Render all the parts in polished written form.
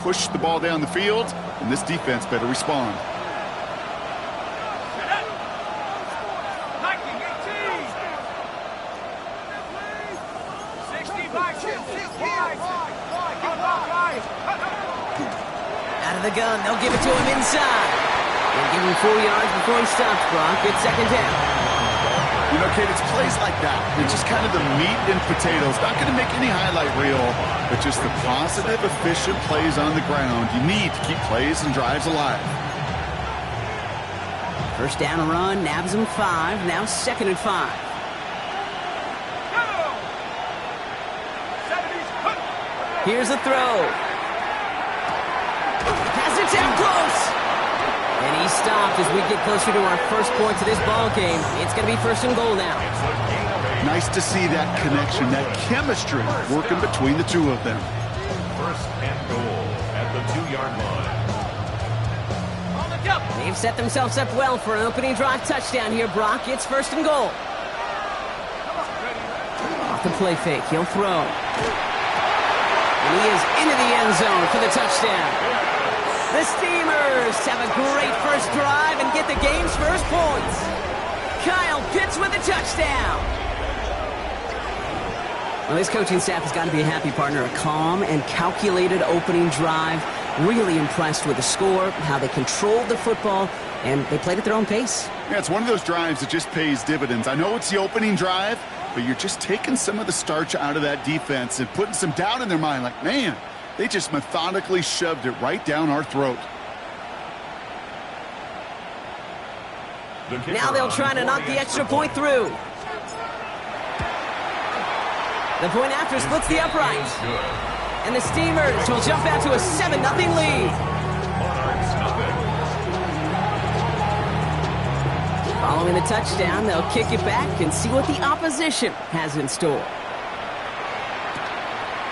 push the ball down the field, and this defense better respond. Out of the gun, they'll give it to him inside. They'll give him 4 yards before he stops, Brock. Good second down. You know, Kate, it's plays like that. It's just kind of the meat and potatoes. Not going to make any highlight reel, but just the positive, efficient plays on the ground. You need to keep plays and drives alive. First down run, nabs him 5. Now 2nd and 5. Here's a throw. Pass it down close. And he stopped as we get closer to our first points of this ball game. It's going to be 1st and goal now. Nice to see that connection, that chemistry working between the two of them. 1st and goal at the 2-yard line. They've set themselves up well for an opening drive touchdown here, Brock. It's 1st and goal. Off the play fake, he'll throw. And he is into the end zone for the touchdown. The Steamers have a great first drive and get the game's first points. Kyle Pitts with a touchdown. Well, this coaching staff has got to be a happy partner. A calm and calculated opening drive. Really impressed with the score, how they controlled the football, and they played at their own pace. Yeah, it's one of those drives that just pays dividends. I know it's the opening drive, but you're just taking some of the starch out of that defense and putting some doubt in their mind. Like, man, they just methodically shoved it right down our throat. Now they'll try to knock the extra point through. The point after splits the upright. And the Steamers will jump out to a 7-0 lead. Following the touchdown, they'll kick it back and see what the opposition has in store.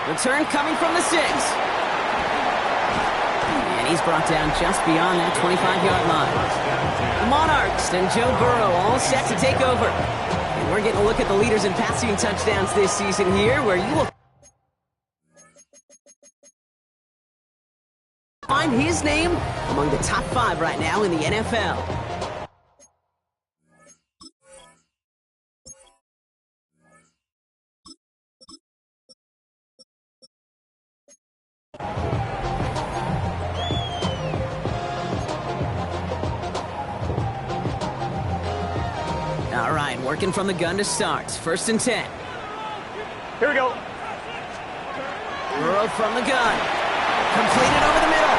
Return coming from the 6. And he's brought down just beyond that 25-yard line. The Monarchs and Joe Burrow all set to take over. And we're getting a look at the leaders in passing touchdowns this season here, where you will find his name among the top 5 right now in the NFL. All right, working from the gun to start. 1st and 10. Here we go. Burrow from the gun. Completed over the middle.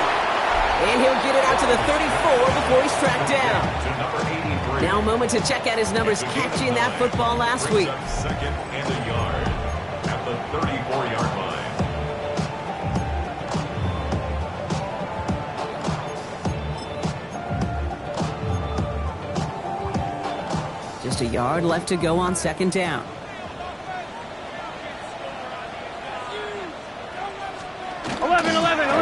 And he'll get it out to the 34 before he's tracked down. Now a moment to check out his numbers catching that football last week. 2nd and a yard at the 34-yard line. Just a yard left to go on 2nd down.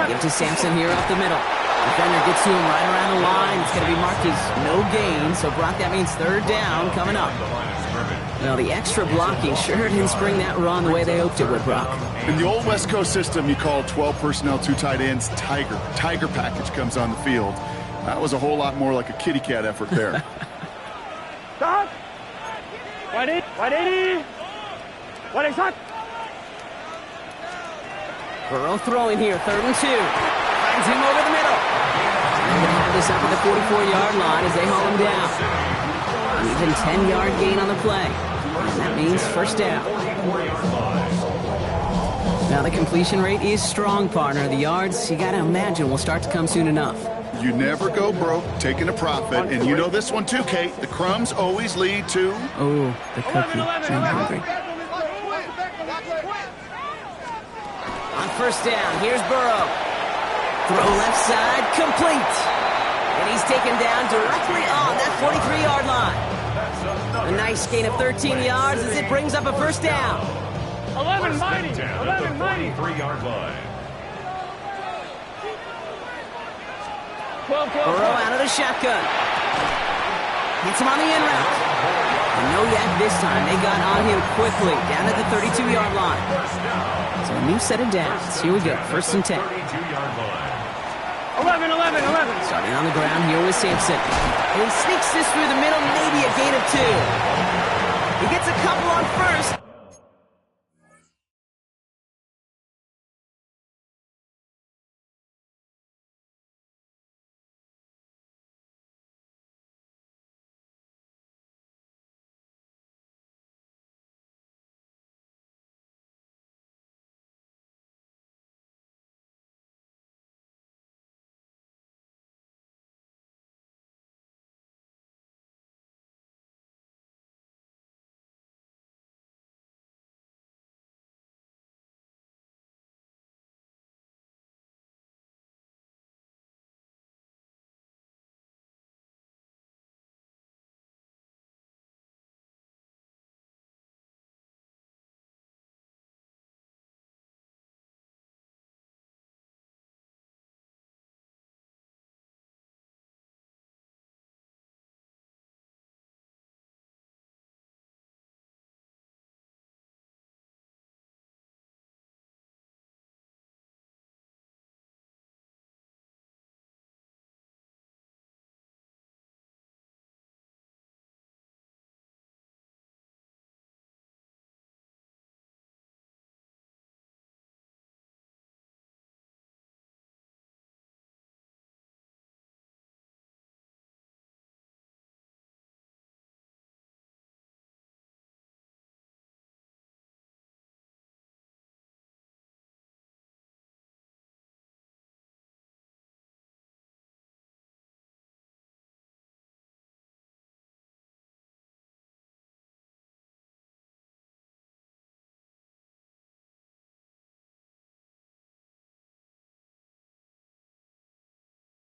Give to Sampson here up the middle. Defender gets to him right around the line. It's going to be marked as no gain. So, Brock, that means 3rd down coming up. Well, the extra blocking sure didn't spring that run the way they hoped it would, Brock. In the old West Coast system, you call 12 personnel, 2 tight ends, Tiger. Tiger package comes on the field. That was a whole lot more like a kitty cat effort there. Stop! 180! 180! Burrow throwing here, 3rd and 2. Finds him over the middle. They're going to have this up at the 44-yard line as they haul him down. Even 10-yard gain on the play. And that means 1st down. Now the completion rate is strong, partner. The yards, you got to imagine, will start to come soon enough. You never go broke taking a profit. And you know this one too, Kate. The crumbs always lead to... Oh, the cookie. I'm hungry. On 1st down, here's Burrow. Throw left side, complete. And he's taken down directly on that 43-yard line. A nice gain of 13 yards as it brings up a 1st down. 11 mighty. 11 mighty. 3-yard line. Burrow out of the shotgun. Hits him on the in route. And no yak this time. They got on him quickly down at the 32-yard line. So a new set of downs. Here we go. 1st and 10. 15-yard line. 11, 11, 11. Starting on the ground here with Sampson. And he sneaks this through the middle, maybe a gain of 2. He gets a couple on first.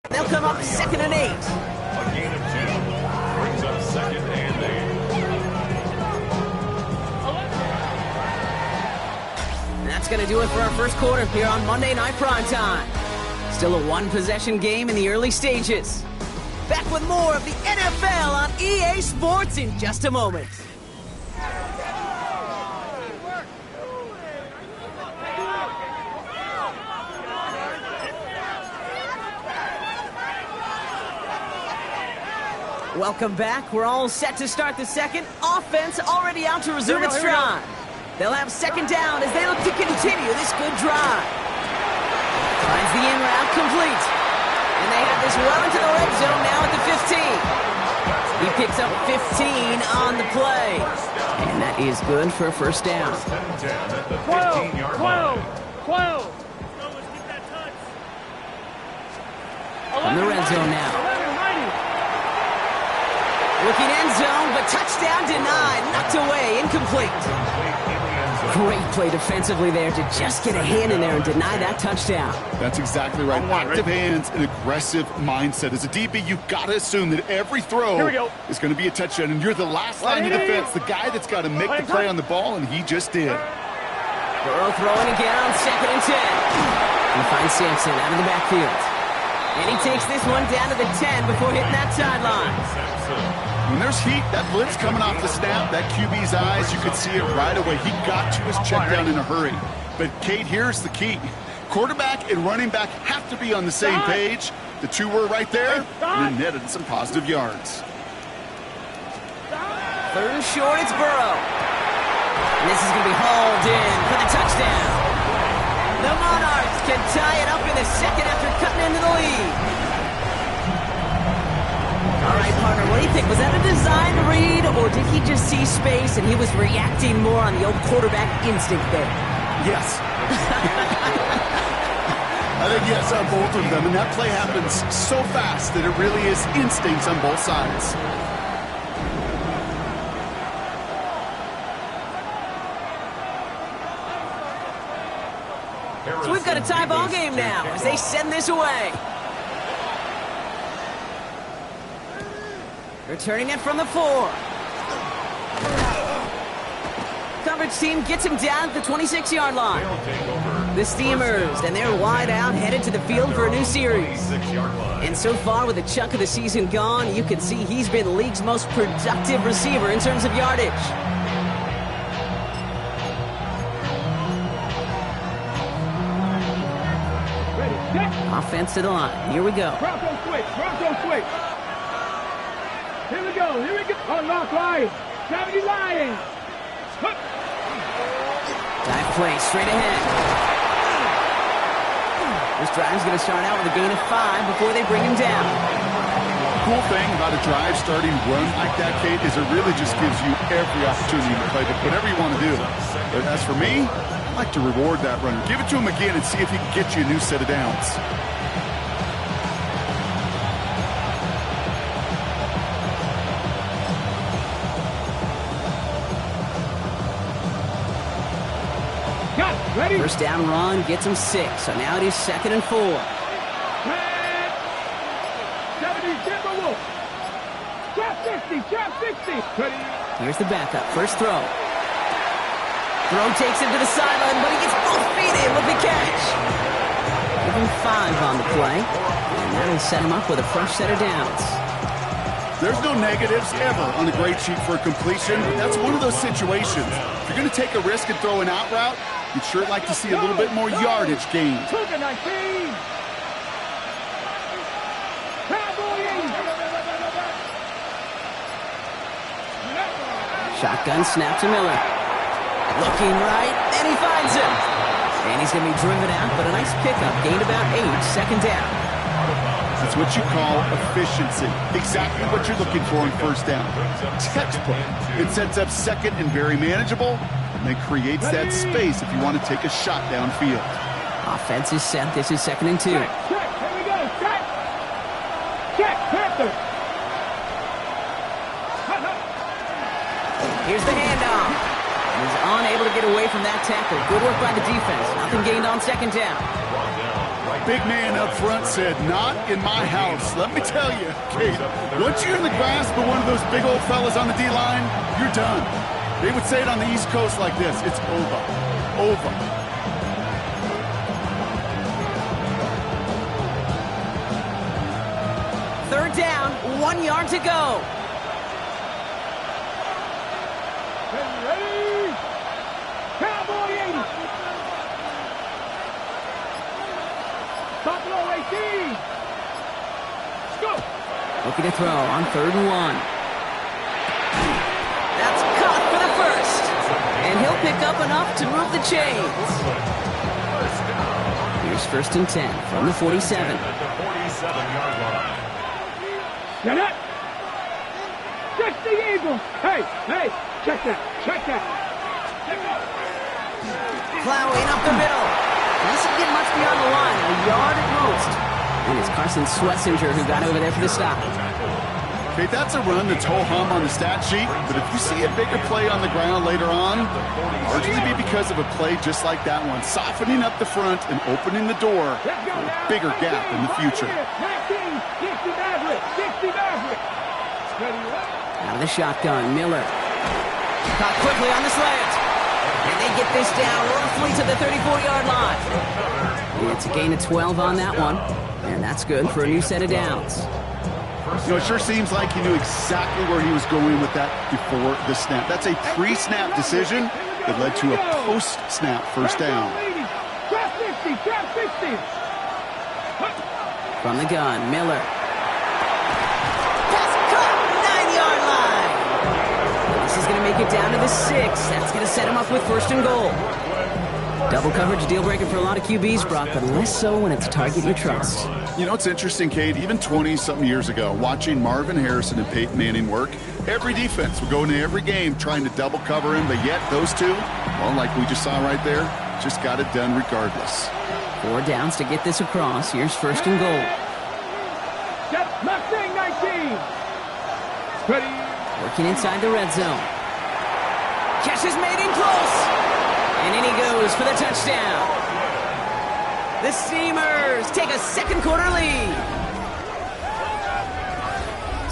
They'll come up 2nd and 8. A gain of 2 brings up 2nd and 8. And that's going to do it for our first quarter here on Monday Night Primetime. Still a one-possession game in the early stages. Back with more of the NFL on EA Sports in just a moment. Welcome back. We're all set to start the second. Offense already out to resume its drive. They'll have 2nd down as they look to continue this good drive. Finds the in route complete. And they have this well into the red zone now at the 15. He picks up 15 on the play. And that is good for a first down. 10 at the 12, 15-yard 12, line. 12. From the red zone now. 11, mighty. Looking end zone, but touchdown denied. Knocked away, incomplete. Great play defensively there to just get a hand in there and deny that touchdown. That's exactly right. Active hands and aggressive mindset. As a DB, you've got to assume that every throw is going to be a touchdown, and you're the last line of defense, the guy that's got to make the play on the ball, and he just did. Burrow throwing again on 2nd and 10. He finds Sampson out of the backfield. And he takes this one down to the 10 before hitting that sideline. When there's heat, that blitz coming off the snap, that QB's eyes, you could see it right away. He got to his check down in a hurry. But, Kate, here's the key. Quarterback and running back have to be on the same page. The two were right there, and it netted some positive yards. 3rd and short, it's Burrow. And this is going to be hauled in for the touchdown. The Monarchs can tie it up in the second after cutting into the lead. All right, partner, what do you think? Was that a design read, or did he just see space and he was reacting more on the old quarterback instinct there? Yes. I think yes on both of them, and that play happens so fast that it really is instincts on both sides. So we've got a tie ball game now as they send this away. Returning it from the 4. Coverage team gets him down at the 26-yard line. The Steamers, and they're wide out, headed to the field for a new series. And so far, with a chunk of the season gone, you can see he's been the league's most productive receiver in terms of yardage. Ready, set. Offense to the line. Here we go. Bronco switch. Bronco switch. Here we go. Here we go. Unlock Lions. 70 Lions. Dive play straight ahead. This drive's going to start out with a gain of 5 before they bring him down. Cool thing about a drive starting run like that, Kate, is it really just gives you every opportunity to play whatever you want to do. But as for me, I like to reward that runner. Give it to him again and see if he can get you a new set of downs. Ready? First down run gets him 6, so now it is 2nd and 4. 70 Timberwolves. Trap 60. Trap 60. Ready? Here's the backup. First throw. Throw takes him to the sideline, but he gets both feet in with the catch. Give him 5 on the play, and that'll set him up with a fresh set of downs. There's no negatives ever on the grade sheet for a completion. That's one of those situations. If you're going to take a risk and throw an out route, you'd sure like to see a little bit more yardage gained. Shotgun snap to Miller. Looking right, and he finds him. And he's going to be driven out, but a nice pickup. Gained about 8, 2nd down. That's what you call efficiency. Exactly what you're looking for in first down. Textbook. It sets up 2nd and very manageable, and then creates that space if you want to take a shot downfield. Offense is set. This is 2nd and 2. Check. Here we go. Check. Check. Panther. Here's the handoff. He's unable to get away from that tackle. Good work by the defense. Nothing gained on 2nd down. Big man up front said, not in my house. Let me tell you, Kate, once you're in the grasp of one of those big old fellas on the D-line, you're done. They would say it on the East Coast like this, it's over. Over. Third down, 1 yard to go. Ready? Cowboy 80. Buffalo 18. Go. Looking to throw on 3rd and 1. That's caught for the first. And he'll pick up enough to move the chains. Here's 1st and 10 from the 47. At the 47-yard line. Get it. Check the Eagles. Hey, check that. Plowing up the middle. Doesn't get much beyond the line, a yard at most. And it's Carson Schwetzinger who got over there for the stop. Okay, that's a run that's ho-hum on the stat sheet, but if you see a bigger play on the ground later on, largely be because of a play just like that one, softening up the front and opening the door for a bigger gap in the future. 60 Maverick. Out of the shotgun, Miller. Caught quickly on the slant. And they get this down roughly to the 34-yard line. It's a gain of 12 on that one. And that's good for a new set of downs. You know, it sure seems like he knew exactly where he was going with that before the snap. That's a pre-snap decision that led to a post-snap first down. Trap 50. From the gun, Miller. Pass caught, 9-yard line. This is going to make it down to the 6. That's going to set him up with 1st and goal. Double coverage, a deal breaker for a lot of QBs, Brock, but less so when it's a target you trust. You know, it's interesting, Kate, even 20-something years ago, watching Marvin Harrison and Peyton Manning work, every defense would go into every game trying to double cover him, but yet those two, well, like we just saw right there, just got it done regardless. 4 downs to get this across. Here's 1st and goal. Mustang 19. Ready. Working inside the red zone. Catch is made in close. And in he goes for the touchdown. The Steamers take a second quarter lead.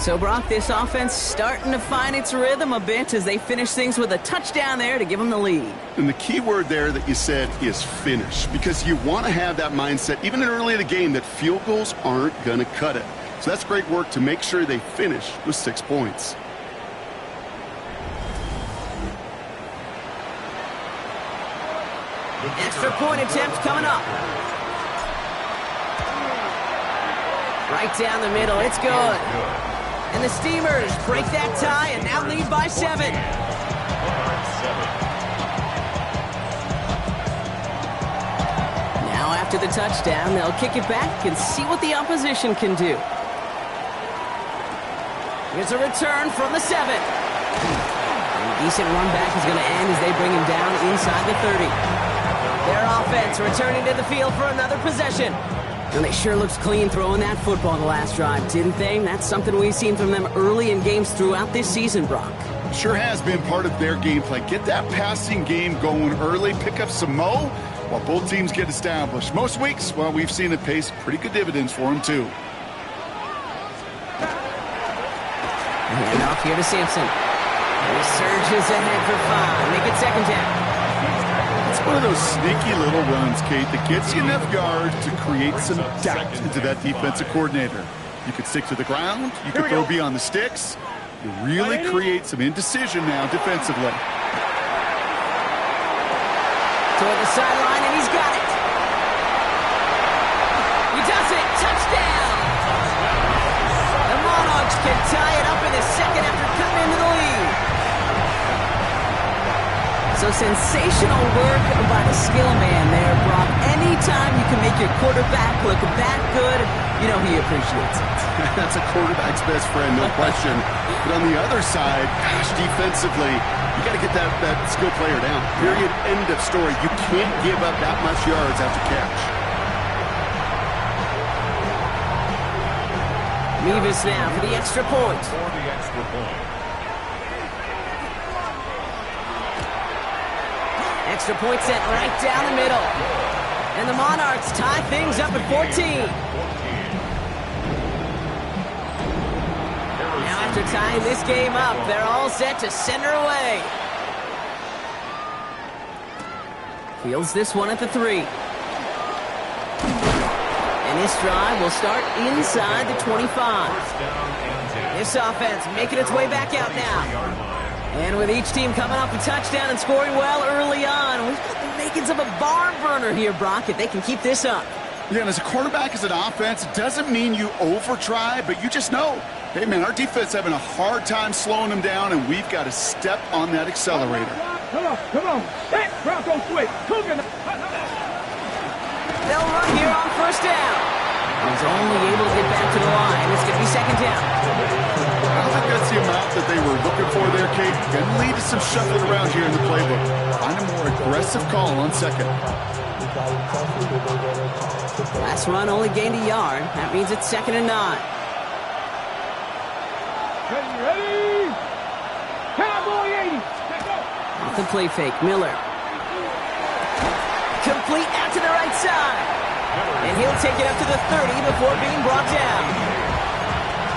So, Brock, this offense starting to find its rhythm a bit as they finish things with a touchdown there to give them the lead. And the key word there that you said is finish, because you want to have that mindset, even early in the game, that field goals aren't going to cut it. So that's great work to make sure they finish with 6 points. Extra point attempt coming up. Right down the middle. It's good. And the Steamers break that tie and now lead by 7. Now after the touchdown, they'll kick it back and see what the opposition can do. Here's a return from the 7. And a decent run back is going to end as they bring him down inside the 30. Their offense returning to the field for another possession. And they sure looked clean throwing that football the last drive, didn't they? That's something we've seen from them early in games throughout this season, Brock. Sure has been part of their game plan. Get that passing game going early, pick up some mo while both teams get established. Most weeks, well, we've seen it pay pretty good dividends for them, too. And off here to Sampson. He surges ahead for 5. Make it second down. It's one of those sneaky little runs, Kate, that gets you enough yards to create some doubt into that defensive coordinator. You could stick to the ground. You could throw beyond the sticks. You really create some indecision now defensively. Toward the sideline, and he's got it. He does it. Touchdown. The Monarchs can tie it up in the second after cutting into the lead. So sensational work by the skill man there, Brock. Anytime you can make your quarterback look that good, you know he appreciates it. That's a quarterback's best friend, no question. But on the other side, gosh, defensively, you got to get that skill player down. Period. End of story. You can't give up that much yards after catch. Mevis now for the extra point. For the extra point. Extra point sent right down the middle. And the Monarchs tie things up at 14. Now after tying this game up, they're all set to send her away. Fields this one at the 3. And this drive will start inside the 25. This offense making its way back out now. And with each team coming off a touchdown and scoring well early on, we've got the makings of a barn burner here, Brock, if they can keep this up. Yeah, and as a quarterback, as an offense, it doesn't mean you over-try, but you just know, hey, man, our defense having a hard time slowing them down, and we've got to step on that accelerator. Come on. Hey, Bronco switch. Cooking. They'll run here on first down. He's only able to get back to the line. It's going to be second down. I don't think that's the amount that they were looking for there, Kate. Going to lead to some shuffling around here in the playbook. Find a more aggressive call on second. Last run only gained a yard. That means it's 2nd and 9. Ready? Cowboy 80. Let's go. Off the play fake, Miller. Complete out to the right side. And he'll take it up to the 30 before being brought down.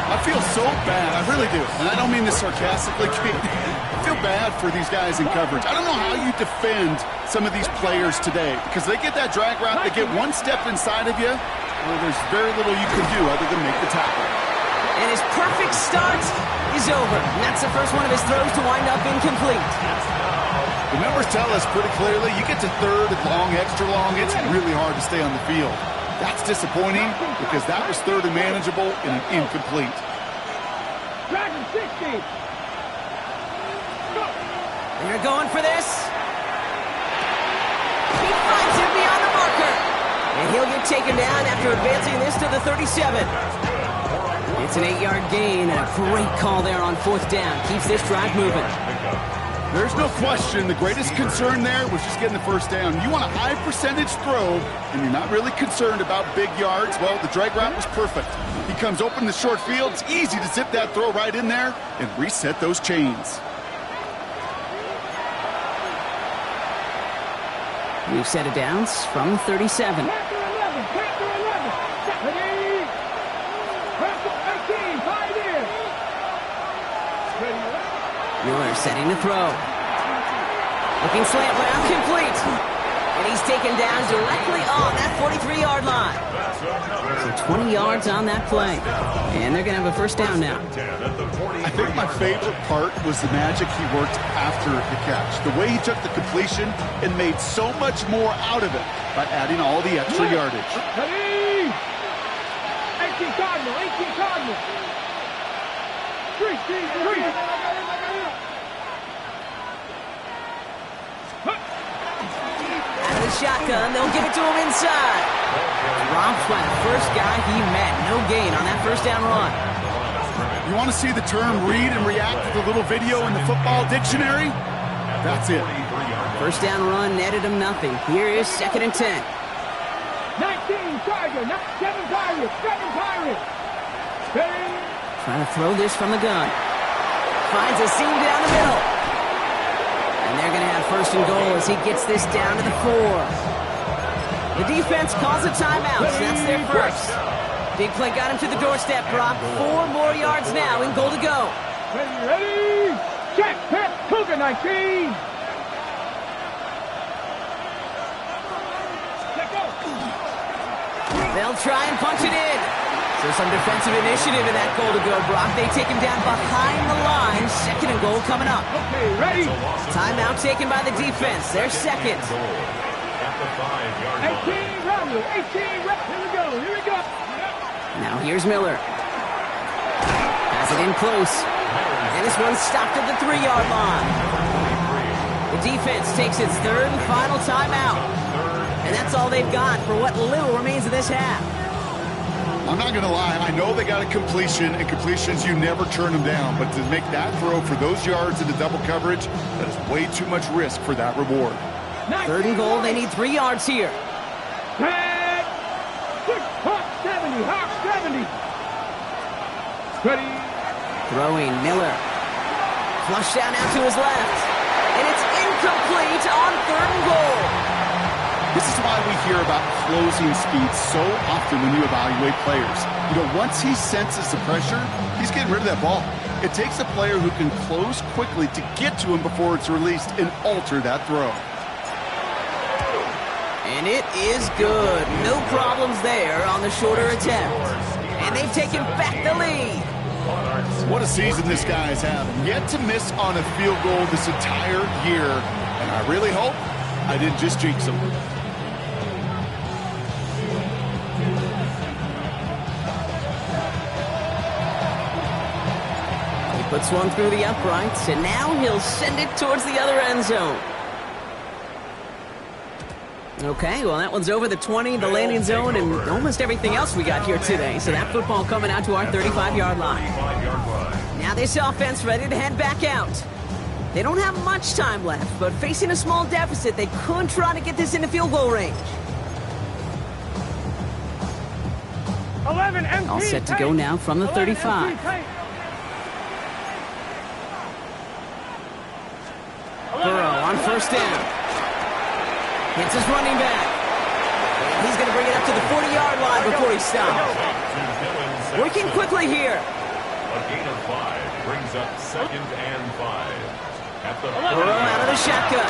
I feel so bad. I really do. And I don't mean this sarcastically, Kate. I feel bad for these guys in coverage. I don't know how you defend some of these players today because they get that drag route, they get one step inside of you, well, there's very little you can do other than make the tackle. And his perfect start is over. And that's the first one of his throws to wind up incomplete. The numbers tell us pretty clearly, you get to third and long, extra long, it's really hard to stay on the field. That's disappointing because that was third and manageable and an incomplete. Dragon 60. They're going for this. He finds him beyond the marker. And he'll get taken down after advancing this to the 37. It's an 8-yard gain and a great call there on 4th down. Keeps this drive moving. There's no question the greatest concern there was just getting the first down. You want a high percentage throw, and you're not really concerned about big yards. Well, the drag route was perfect. He comes open the short field. It's easy to zip that throw right in there and reset those chains. New set of downs from 37. Captain 11. Captain 11. Ready? Bronco 18. 5 in. Ready? Miller setting the throw. Looking slant route, complete. And he's taken down directly on that 43-yard line. So 20 yards on that play. And they're going to have a first down now. I think my favorite part was the magic he worked after the catch. The way he took the completion and made so much more out of it by adding all the extra yardage. Ready? 18. 18 Cardinal, 18 Cardinal. Three. Out of the shotgun, they'll give it to him inside. Drops by the first guy he met. No gain on that first down run. You want to see the term read and react to the little video in the football dictionary? That's it. First down run netted him nothing. Here is 2nd and 10. 19 Tiger, 7 Pirates, 7 Pirates. Trying to throw this from the gun. Finds a seam down the middle. And they're going to have 1st and goal as he gets this down to the 4. The defense calls a timeout, so that's their first. Big play got him to the doorstep, Brock. 4 more yards now and goal to go. Ready, check, pass, Cougar 19. They'll try and punch it in. So some defensive initiative in that goal to go, Brock. They take him down behind the line. 2nd and goal coming up. Okay, ready. Timeout taken by the defense. They're second. 18 Romeo, 18 Here we go. Now here's Miller. Has it in close. And this one's stopped at the 3-yard line. The defense takes its 3rd and final timeout. And that's all they've got for what little remains of this half. I'm not going to lie. I know they got a completion, and completions, you never turn them down. But to make that throw for those yards into double coverage, that is way too much risk for that reward. 3rd and goal, they need 3 yards here. Hawk 70, Hawk 70. Ready. Throwing Miller. Flush down out to his left. And it's incomplete on 3rd and goal. This is why we hear about closing speed so often when you evaluate players. You know, once he senses the pressure, he's getting rid of that ball. It takes a player who can close quickly to get to him before it's released and alter that throw. And it is good. No problems there on the shorter attempt. And they've taken back the lead. What a season this guy is having. Yet to miss on a field goal this entire year. And I really hope I didn't just jinx him. He puts one through the uprights, and now he'll send it towards the other end zone. Okay, well, that one's over the 20, the landing zone, and almost everything else we got here today. So that football coming out to our 35-yard line. Now this offense ready to head back out. They don't have much time left, but facing a small deficit, they could try to get this into field goal range. 11 MP. All set to go now from the 35. Burrow on 1st down. Hits his running back. He's going to bring it up to the 40-yard line before he stops. Working quickly here. A gain of 5 brings up 2nd and 5. Burrow out of the shotgun.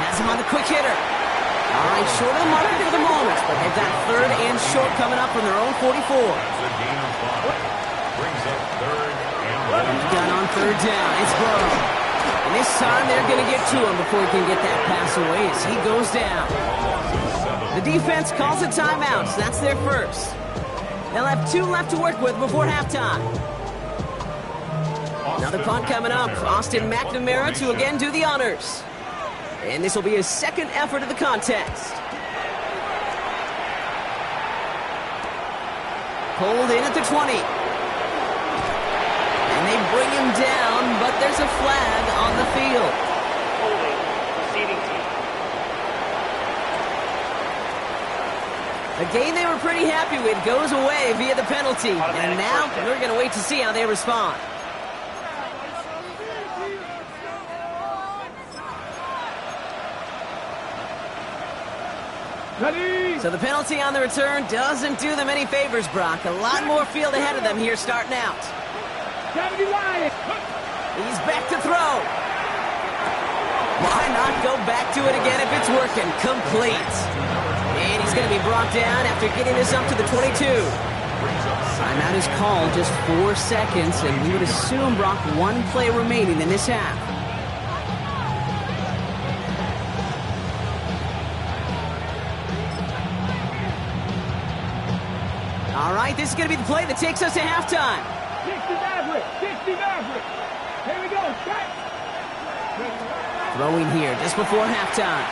Has him on the quick hitter. All right, short of the marker for the moment, but they've got 3rd and short coming up from their own 44. That's a gain of 5. Brings up 3rd and 1. Gun on 3rd down. It's Burrow. And this time they're going to get to him before he can get that pass away as he goes down. The defense calls a timeout, so that's their first. They'll have 2 left to work with before halftime. Another punt coming up. Austin McNamara to again do the honors. And this will be his 2nd effort of the contest. Pulled in at the 20. And they bring him down, but there's a flag on the field. Holding, receiving team. A game they were pretty happy with goes away via the penalty. And now we're going to wait to see how they respond. Ready. So the penalty on the return doesn't do them any favors, Brock. A lot more field ahead of them here starting out. 70 Lions. He's back to throw. Why not go back to it again if it's working? Complete. And he's going to be brought down after getting this up to the 22. Timeout is called, just 4 seconds, and we would assume, Brock, 1 play remaining in this half. All right, this is going to be the play that takes us to halftime. 60 Maverick. 60 Maverick. Here we go. Check. Throwing here just before halftime.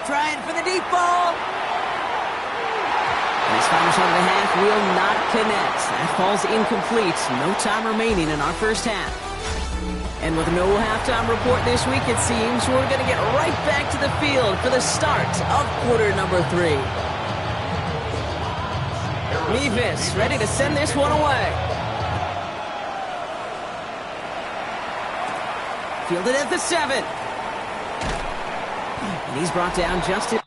Trying for the deep ball. And his final shot of the half will not connect. That falls incomplete. No time remaining in our first half. And with no halftime report this week, it seems we're going to get right back to the field for the start of quarter number 3. Mevis ready to send this one away. Fielded at the 7. And he's brought down just in.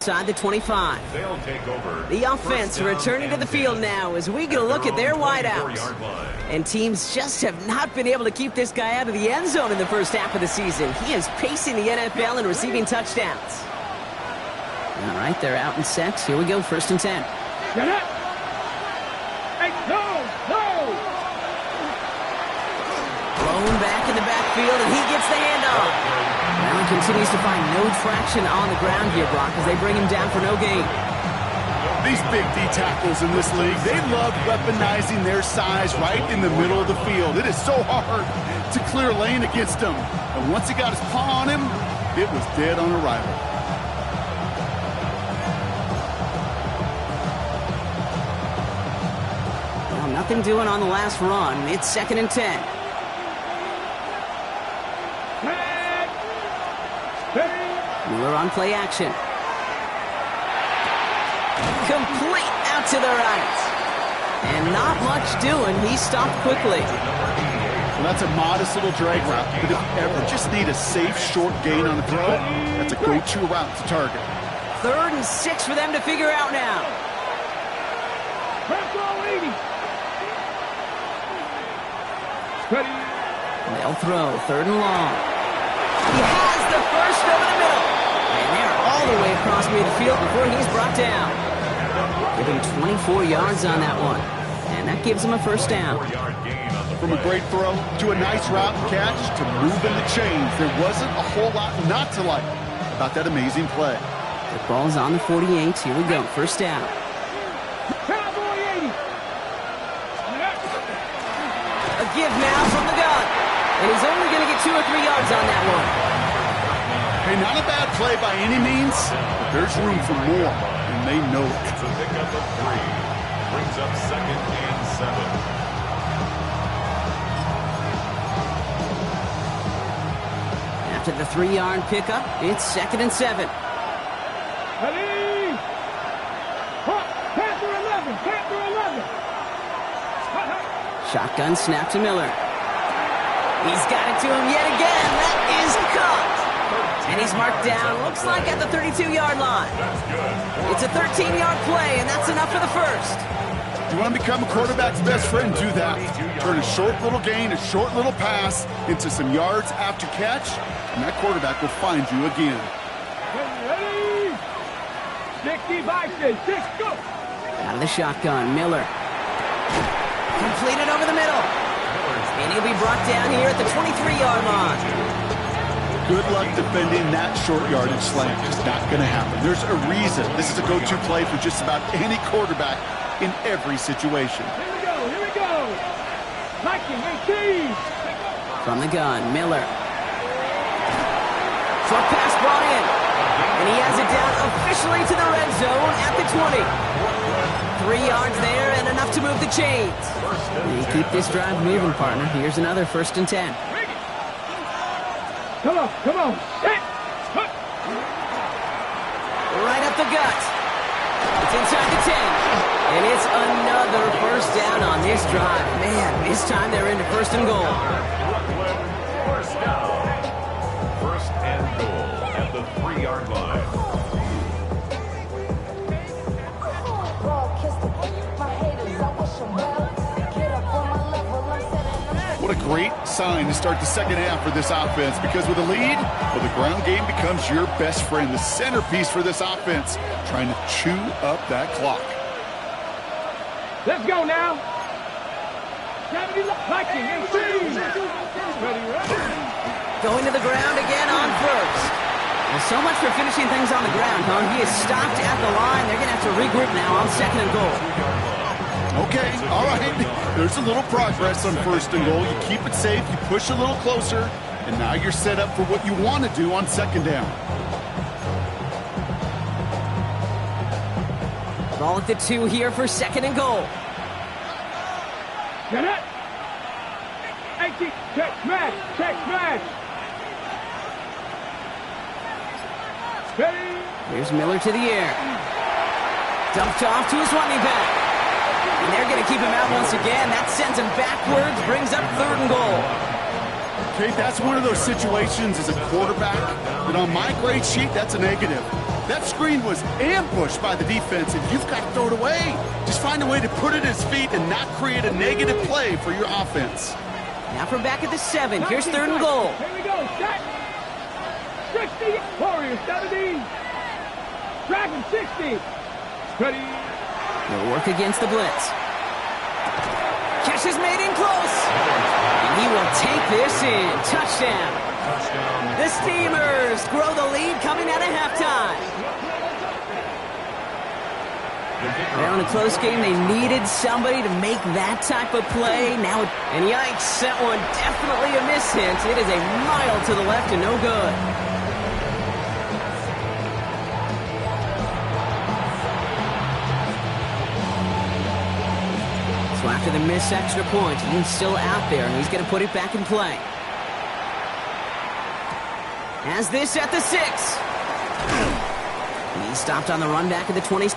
Inside the 25. They'll take over. The offense returning to the field now as we get a look at their wideouts. And teams just have not been able to keep this guy out of the end zone in the first half of the season. He is pacing the NFL and receiving touchdowns. All right, they're out and set. Here we go, 1st and 10. Get up. Hey, no. Blown back in the backfield, and he gets the handoff. Allen continues to find no traction on the ground here, Brock, as they bring him down for no gain. These big D tackles in this league, they love weaponizing their size right in the middle of the field. It is so hard to clear lane against him. And once he got his paw on him, it was dead on arrival. Well, nothing doing on the last run. It's 2nd and 10. Miller on play action. Complete out to the right. And not much doing. He stopped quickly. Well, that's a modest little drag route. But if you ever just need a safe, short gain on a throw, that's a go-to route to target. 3rd and 6 for them to figure out now. They'll throw 3rd and long. He has the first over the middle. And they're all the way across midfield before he's brought down. Give him 24 yards on that one. And that gives him a 1st down. From a great throw to a nice route and catch to moving the chains, there wasn't a whole lot not to like about that amazing play. The ball's on the 48. Here we go. 1st down. A give now from the gun. And he's only going to get 2 or 3 yards on that one. Hey, not a bad play by any means, but there's room for more, and they know it. It's a pickup of 3. Brings up 2nd and 7. After the 3-yard pickup, it's 2nd and 7. Ready? Panther 11. Panther 11. Shotgun snap to Miller. He's got it to him yet again. That is caught. And he's marked down, looks like at the 32-yard line. It's a 13-yard play, and that's enough for the 1st. You want to become a quarterback's best friend, do that. Turn a short little gain, a short little pass into some yards after catch, and that quarterback will find you again. 65, 6, go! Out of the shotgun, Miller. Completed over the middle. And he'll be brought down here at the 23-yard line. Good luck defending that short yardage slant. Just not going to happen. There's a reason this is a go-to play for just about any quarterback in every situation. Here we go! Viking 18! From the gun, Miller. Short pass brought in. And he has it down officially to the red zone at the 20. 3 yards there and enough to move the chains. And you keep this drive moving, partner. Here's another 1st and 10. Come on, come on. Hit! Right up the gut. It's inside the 10. And it's another 1st down on this drive. Man, this time they're into 1st and goal. First down. 1st and goal at the 3-yard line. What a great sign to start the second half for this offense, because with a lead, well, the ground game becomes your best friend, the centerpiece for this offense, trying to chew up that clock. Let's go now. 70 Viking 18! Going to the ground again on 1st. Well, so much for finishing things on the ground, huh? He is stopped at the line. They're going to have to regroup now on 2nd and goal. Okay, all right. There's a little progress on 1st and goal. You keep it safe, you push a little closer, and now you're set up for what you want to do on 2nd down. Ball at the 2 here for 2nd and goal. Get it! 18, check smash, check smash! Ready? Here's Miller to the air. Dumped off to his running back. And they're going to keep him out once again. That sends him backwards, brings up 3rd and goal. Okay, that's one of those situations as a quarterback that on my grade sheet, that's a negative. That screen was ambushed by the defense, and you've got to throw it away. Just find a way to put it at his feet and not create a negative play for your offense. Now from back at the 7. Here's 3rd and goal. Here we go, set! 60, Warriors 70! Dragon 60! Ready? He'll work against the blitz. Catch is made in close. And he will take this in. Touchdown. The Steamers grow the lead coming out of halftime. Well, in a close game, they needed somebody to make that type of play. Now, and yikes, that one definitely a miss hint. It is a mile to the left and no good. So after the missed extra point, he's still out there, and he's going to put it back in play. Has this at the 6. He stopped on the run back at the 20.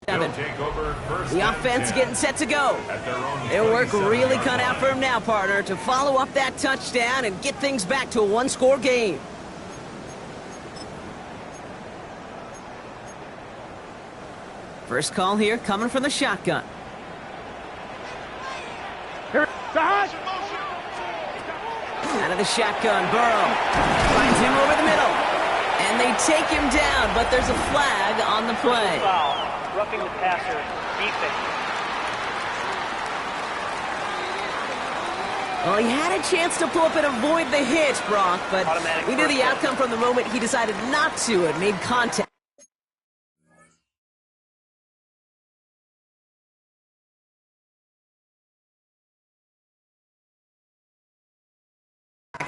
The offense getting set to go. Their work really cut out for him now, partner, to follow up that touchdown and get things back to a one-score game. First call here coming from the shotgun. Here, side. Out of the shotgun, Burrow finds him over the middle. And they take him down, but there's a flag on the play. Foul. Roughing the passer. Defense. Well, he had a chance to pull up and avoid the hit, Brock, but we knew the outcome from the moment he decided not to and made contact.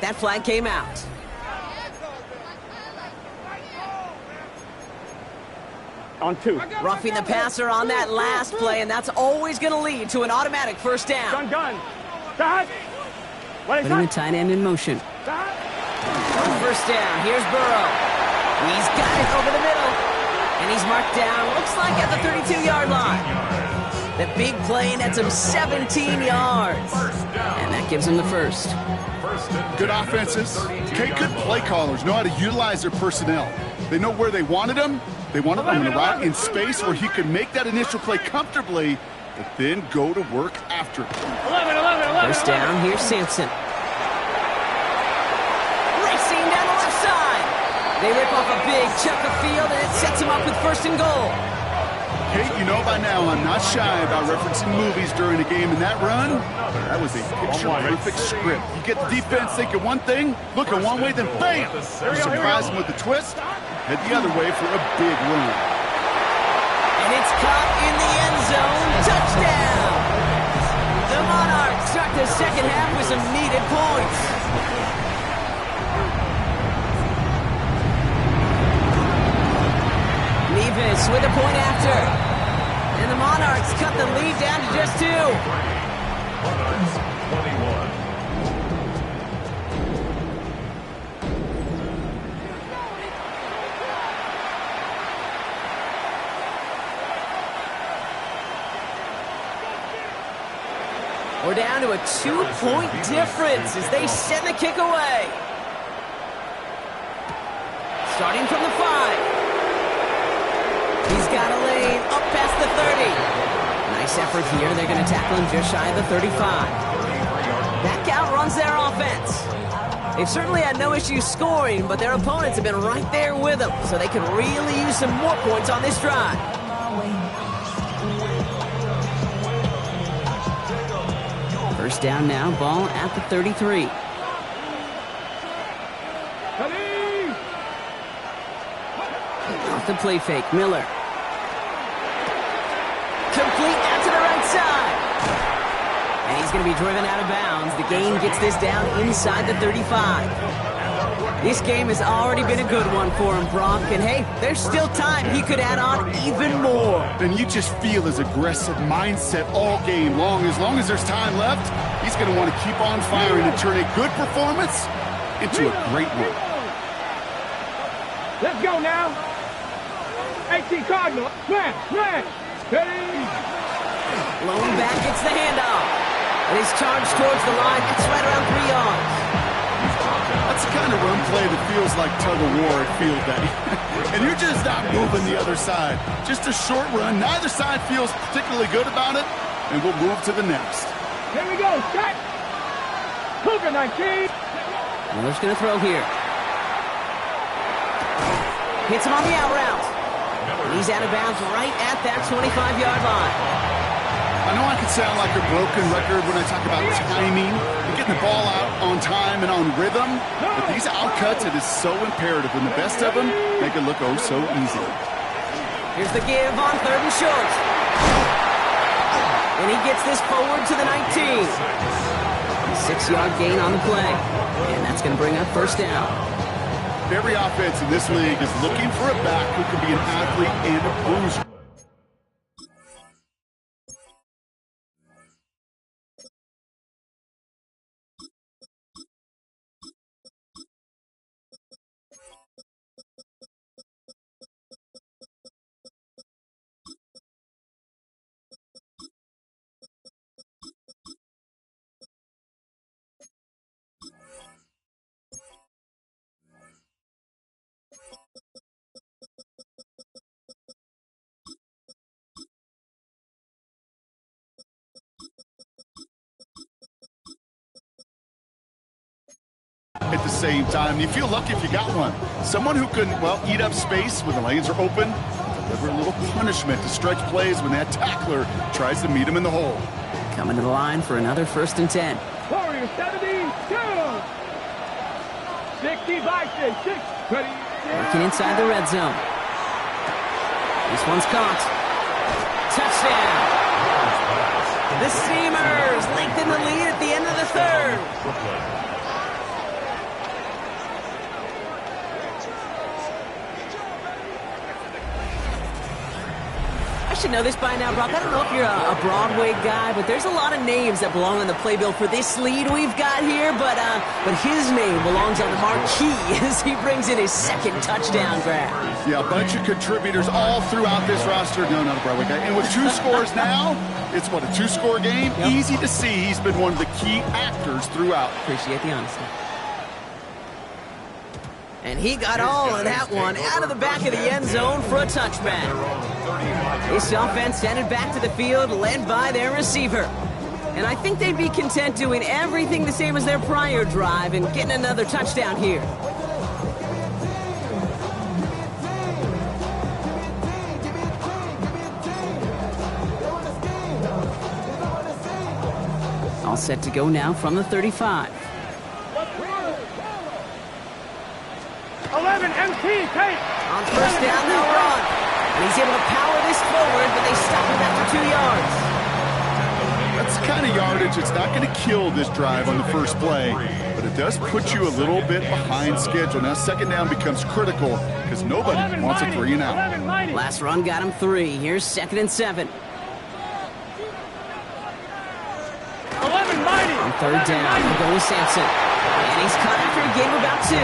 That flag came out. On 2. Roughing the passer on that last play, and that's always going to lead to an automatic first down. Gun. Side. Putting the tight end in motion. First down. Here's Burrow. He's got it over the middle. And he's marked down, looks like at the 32-yard line. The big play nets him 17 yards. And that gives him the first. Good offenses, okay, good play callers know how to utilize their personnel. They know where they wanted him. They wanted him in the route in space where he could make that initial play comfortably, but then go to work after it. 11. First down, here's Sampson. Racing down the left side. They rip off a big chunk of field, and it sets him up with first and goal. Hey, you know by now I'm not shy about referencing movies during a game, and that run, that was a picture-perfect script. You get the defense thinking one thing, looking one way, then bam! You surprise them with a twist, head the other way for a big run. And it's caught in the end zone. Touchdown! The Monarchs start the second half with some needed points. Nevis with a point after. And the Monarchs cut the lead down to just 2. Monarchs 21. We're down to a 2-point difference as they send the kick away. Starting from the 5. He's got a lane up past the 30. Nice effort here. They're going to tackle him just shy of the 35. That outruns their offense. They've certainly had no issues scoring, but their opponents have been right there with them, so they can really use some more points on this drive. First down now, ball at the 33. Off the play fake, Miller. Complete out to the right side. And he's going to be driven out of bounds. The gain gets this down inside the 35. This game has already been a good one for him, Brock. And hey, there's still time. He could add on even more. And you just feel his aggressive mindset all game long. As long as there's time left, he's going to want to keep on firing and turn a good performance into a great one. Let's go now. 18 Cardinal. Smash. Lone back gets the handoff. And he's charged towards the line. It's right around 3 yards. That's the kind of run play that feels like tug-of-war at field day. And you're just not moving the other side. Just a short run. Neither side feels particularly good about it. And we'll move to the next. Here we go. Set. Cougar 19. Miller's going to throw here. Hits him on the out route. He's out of bounds right at that 25-yard line. I know I can sound like a broken record when I talk about timing and getting the ball out on time and on rhythm, but these outcuts, it is so imperative, and the best of them make it look oh so easy. Here's the give on 3rd and short. And he gets this forward to the 19. 6-yard gain on the play. And that's going to bring up first down. Every offense in this league is looking for a back who can be an athlete and a bruiser. at the same time. You feel lucky if you got one. Someone who can, well, eat up space when the lanes are open, deliver a little punishment to stretch plays when that tackler tries to meet him in the hole. Coming to the line for another 1st and 10. Warrior 72. 60 by 6. Working inside the red zone. This one's caught. Touchdown. The Steamers lengthen the lead at the end of the 3rd. I should know this by now, Brock. I don't know if you're a Broadway guy, but there's a lot of names that belong on the playbill for this lead we've got here, but his name belongs on the marquee as he brings in his 2nd touchdown grab. Yeah, a bunch of contributors all throughout this roster. No, not a Broadway guy. And with 2 scores now, it's what, a 2-score game? Yep. Easy to see he's been one of the key actors throughout. Appreciate the honesty. And he got all of that one out of the back of the end zone for a touchback. This offense headed back to the field, led by their receiver. And I think they'd be content doing everything the same as their prior drive and getting another touchdown here. All set to go now from the 35. 11 MT, take. On 1st down, they'll run. And he's able to power this forward, but they stop him after 2 yards. That's the kind of yardage that's not going to kill this drive on the first play, but it does put you a little bit behind schedule. Now 2nd down becomes critical because nobody wants a 3 and out. Last run got him 3. Here's 2nd and 7. 11 mighty. On 3rd down, he'll go with Sampson. And he's caught after a gain of about 2.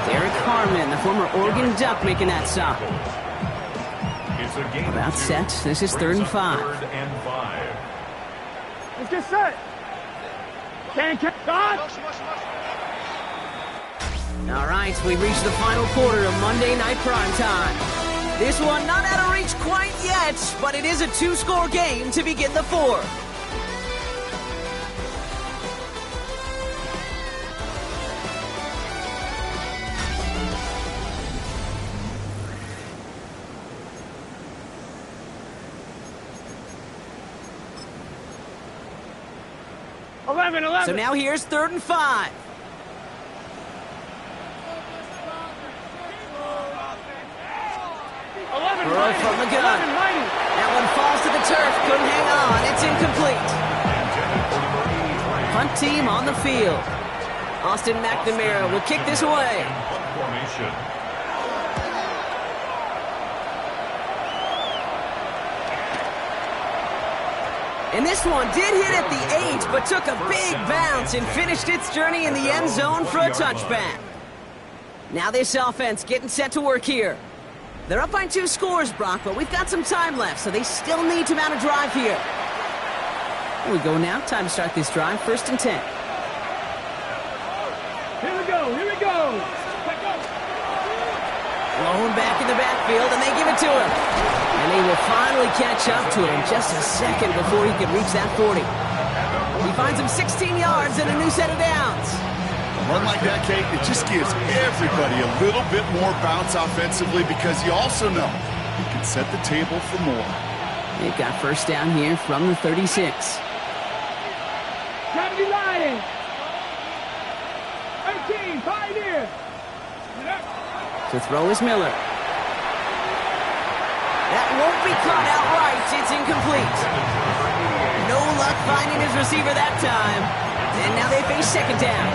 Derek Harmon, the former Oregon Duck, making that stop. About set. This is 3rd and 5. Let's get set. Can't catch God. All right, we've reached the final quarter of Monday Night Primetime. This one not out of reach quite yet, but it is a 2-score game to begin the 4th. So now here's 3rd and 5. Burrow from the gun. That one falls to the turf. Couldn't hang on. It's incomplete. Punt team on the field. Austin McNamara will kick this away. And this one did hit at the 8, but took a big bounce and finished its journey in the end zone for a touchback. Now this offense getting set to work here. They're up by 2 scores, Brock, but we've got some time left, so they still need to mount a drive here. Here we go now. Time to start this drive. 1st and 10. Here we go. Blown back in the backfield, and they give it to him. And they will finally catch up to him just a second before he can reach that 40. He finds him 16 yards and a new set of downs. A run like that, Kate, it just gives everybody a little bit more bounce offensively because you also know you can set the table for more. They've got 1st down here from the 36. 70 Lions. 13, Pioneer. To throw is Miller. That won't be caught outright. It's incomplete. No luck finding his receiver that time. And now they face 2nd down.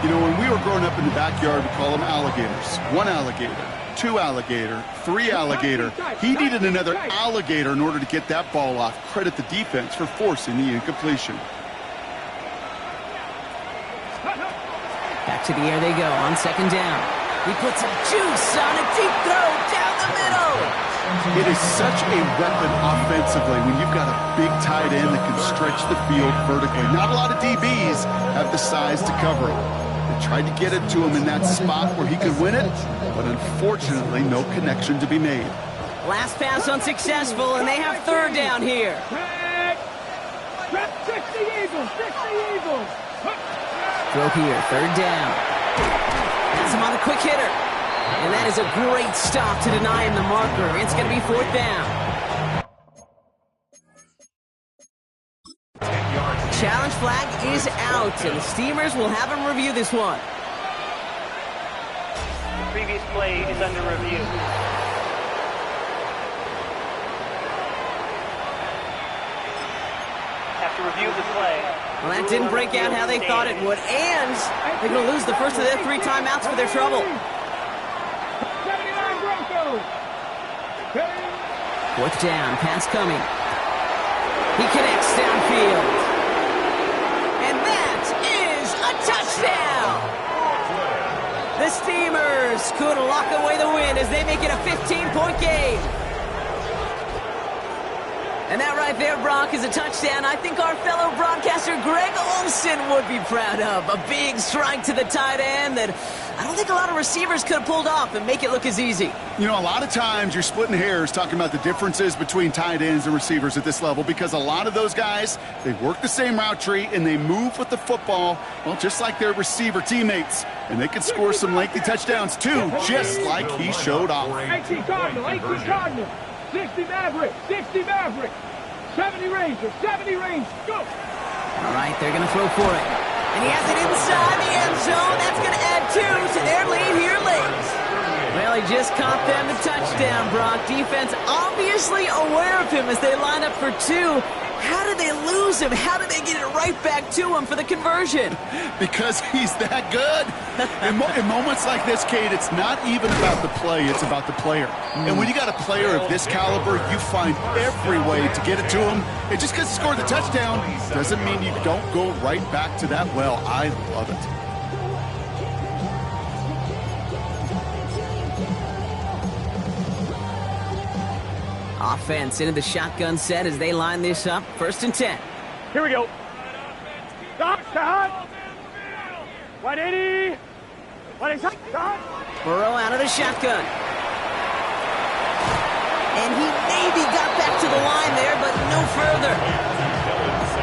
You know, when we were growing up in the backyard, we call them alligators. 1 alligator, 2 alligator, 3 alligator. He needed another alligator in order to get that ball off. Credit the defense for forcing the incompletion. Back to the air they go on 2nd down. He puts some juice on a deep throw down the middle. It is such a weapon offensively when you've got a big tight end that can stretch the field vertically. Not a lot of DBs have the size to cover him. They tried to get it to him in that spot where he could win it, but unfortunately no connection to be made. Last pass unsuccessful, and they have 3rd down here. 60 Eagles. Throw here, 3rd down. Has him on the quick hitter. And that is a great stop to deny him the marker. It's going to be 4th down. Challenge flag is out, and the Steamers will have him review this one. Previous play is under review. Have to review the play. Well, that didn't break out how they thought it would, and they're going to lose the first of their 3 timeouts for their trouble. 79 Broncos. 4th down, pass coming. He connects downfield. And that is a touchdown! The Steamers could lock away the win as they make it a 15-point game. And that right there, Brock, is a touchdown I think our fellow broadcaster Greg Olson would be proud of. A big strike to the tight end that I don't think a lot of receivers could have pulled off and make it look as easy. You know, a lot of times you're splitting hairs talking about the differences between tight ends and receivers at this level because a lot of those guys, they work the same route tree and they move with the football, well, just like their receiver teammates. And they can score some lengthy touchdowns, too, just like he showed off. 18 Cardinal, 18 Cardinal. 60 Maverick, 60 Maverick. 70 Ranger, 70 Ranger. Go! All right, they're going to throw for it. And he has it inside the end zone. That's going to add 2 to their lead here late. Well, he just caught them the touchdown, Brock. Defense obviously aware of him as they line up for 2. How did they lose him? How did they get it right back to him for the conversion? Because he's that good. In moments like this, Kate, it's not even about the play, it's about the player. And when you got a player of this caliber, you find every way to get it to him. And just because he scored the touchdown doesn't mean you don't go right back to that well. I love it. Offense into the shotgun set as they line this up. 1st and 10. Here we go. Stop, stop. 180. 180, stop. Burrow out of the shotgun. And he maybe got back to the line there, but no further.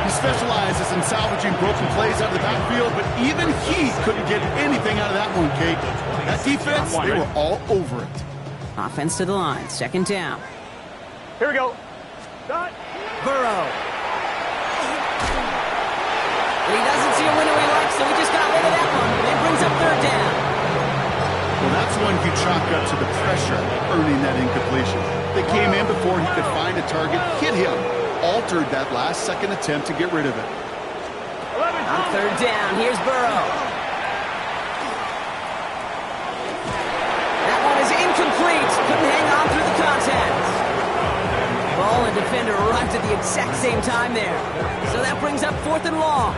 He specializes in salvaging broken plays out of the backfield, but even he couldn't get anything out of that one, Kate. That defense, they were all over it. Offense to the line. 2nd down. Here we go. Stop. Burrow. And he doesn't see a window he likes, so he just got rid of that one. And it brings up 3rd down. Well, that's one you chalk up to the pressure earning that incompletion. They came in before he could find a target, hit him, altered that last-second attempt to get rid of it. On 3rd down, here's Burrow. That one is incomplete. Couldn't hang on through the contact. Ball and defender arrived at the exact same time there. So that brings up 4th and long.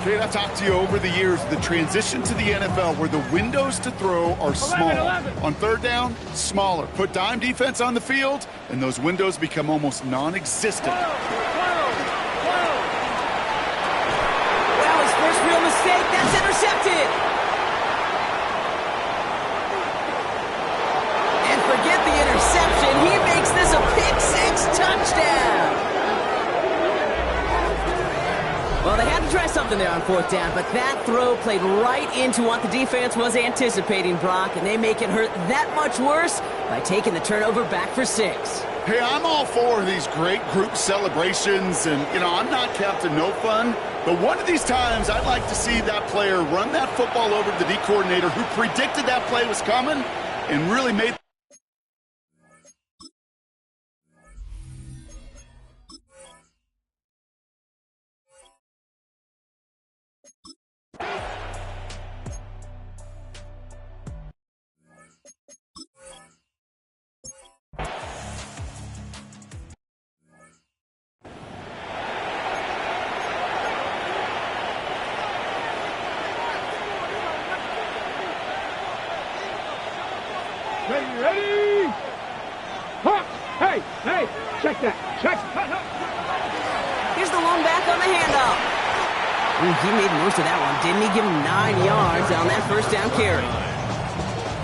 Kate, I've talked to you over the years, the transition to the NFL where the windows to throw are small. 11. On 3rd down, smaller. Put dime defense on the field, and those windows become almost non-existent. Well, his first real mistake, that's intercepted. And forget the interception. He makes this a pick-6 touchdown. Well, they had to try something there on 4th down, but that throw played right into what the defense was anticipating, Brock, and they make it hurt that much worse by taking the turnover back for 6. Hey, I'm all for these great group celebrations, and, you know, I'm not Captain No Fun, but one of these times I'd like to see that player run that football over to the D coordinator who predicted that play was coming and really made Ready? Huh. Hey, check that. Check. Here's the one back on the handoff. Ooh, he made most of that one, didn't he? Give him 9 yards on that 1st down carry.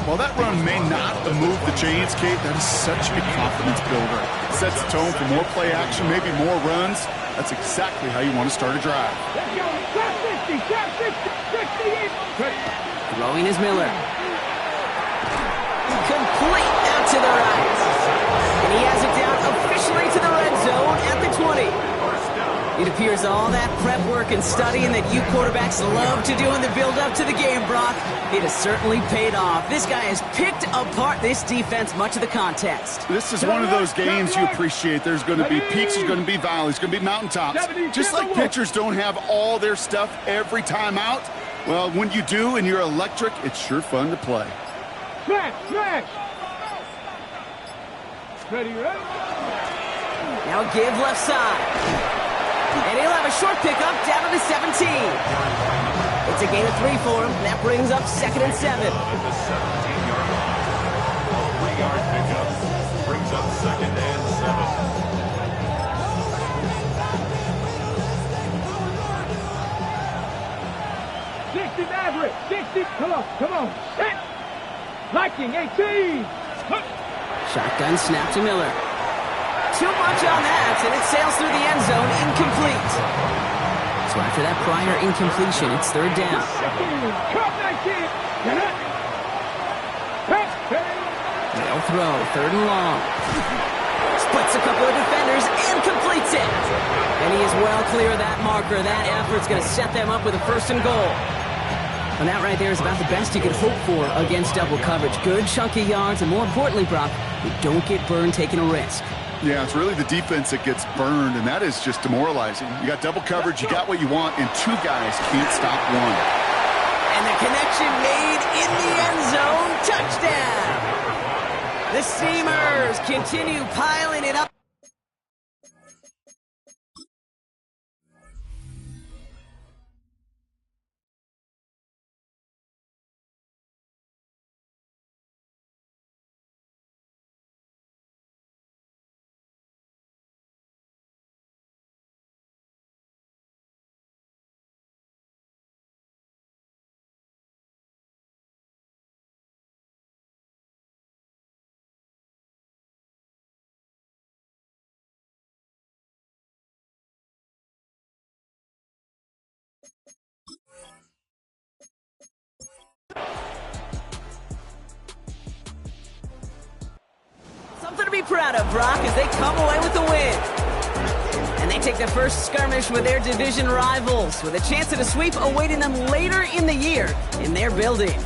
While that run may not move the chains, Kate, that is such a confidence builder. It sets the tone for more play action, maybe more runs. That's exactly how you want to start a drive. Let's go. Trap 50, trap 50, 68. Throwing is Miller. Complete out to the right. And he has it down officially to the red zone at the 20. It appears all that prep work and studying that you quarterbacks love to do in the build-up to the game, Brock, it has certainly paid off. This guy has picked apart this defense much of the contest. This is one of those games you appreciate. There's going to be peaks, there's going to be valleys, going to be mountaintops. Just like pitchers don't have all their stuff every time out, well, when you do and you're electric, it's sure fun to play. Smash! Ready, right? Now give left side. And he'll have a short pickup down to the 17. It's a gain of 3 for him. That brings up 2nd and 7. At the 17-yard line. A 3-yard pickup brings up 2nd and 7. 60 Maverick! 60! Come on! Set! Liking 18! Shotgun snap to Miller. Too much on that, and it sails through the end zone, incomplete. So after that prior incompletion, it's 3rd down. They'll throw, 3rd and long. Splits a couple of defenders and completes it. And he is well clear of that marker. That effort's going to set them up with a 1st and goal. And that right there is about the best you could hope for against double coverage. Good chunky yards, and more importantly, Brock, you don't get burned taking a risk. Yeah, it's really the defense that gets burned, and that is just demoralizing. You got double coverage, you got what you want, and 2 guys can't stop one. And the connection made in the end zone. Touchdown! The Steamers continue piling it up. Something to be proud of, Brock, as they come away with the win. And they take the first skirmish with their division rivals, with a chance at a sweep awaiting them later in the year in their building.